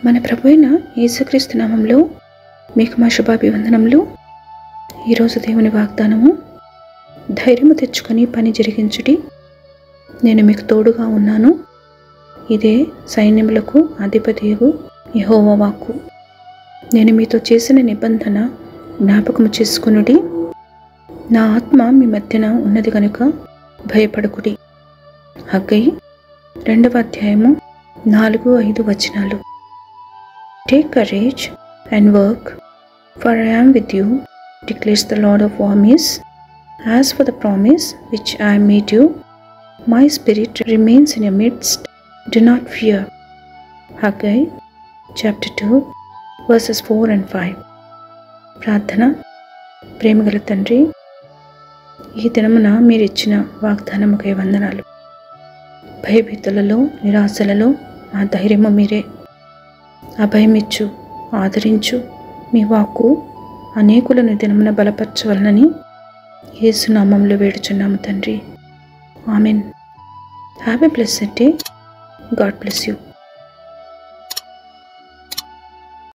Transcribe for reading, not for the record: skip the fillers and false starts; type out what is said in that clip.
మన ప్రభువైన యేసుక్రీస్తు నామములో మీకు మా శుభాభివందనములు. ఈరోజు దేవుని వాగ్దానము, ధైర్యము తెచ్చుకొని పని జరిగించుడి, నేను మీకు తోడుగా ఉన్నాను. ఇదే సైన్యములకు అధిపతియగు యెహోవా వాక్కు. నేను మీతో చేసిన నిబంధన జ్ఞాపకము చేసుకొనుడి. నా ఆత్మ మీ మధ్యన ఉన్నది కనుక భయపడకుడి. హగ్గయి 2వ అధ్యాయము 4-5 వచనాలు. Take courage and work, for I am with you, declares the Lord of armies. As for the promise which I made you, my spirit remains in your midst. Do not fear. Haggai chapter 2 verses 4 and 5. ప్రార్థన. ప్రేమగల తండ్రి, ఈ దినమున మీరిచ్చిన వాగ్దానముకై వందనాలు. భయభీతులలో, నిరాశలలో మా ధైర్యము మీరే. అభయమిచ్చు, ఆదరించు మీ వాక్కు అనేకులను దినమున బలపరచవలనని యేసు నామములో వేడుచున్నాము తండ్రి. Amen. Have a blessed day. God bless you.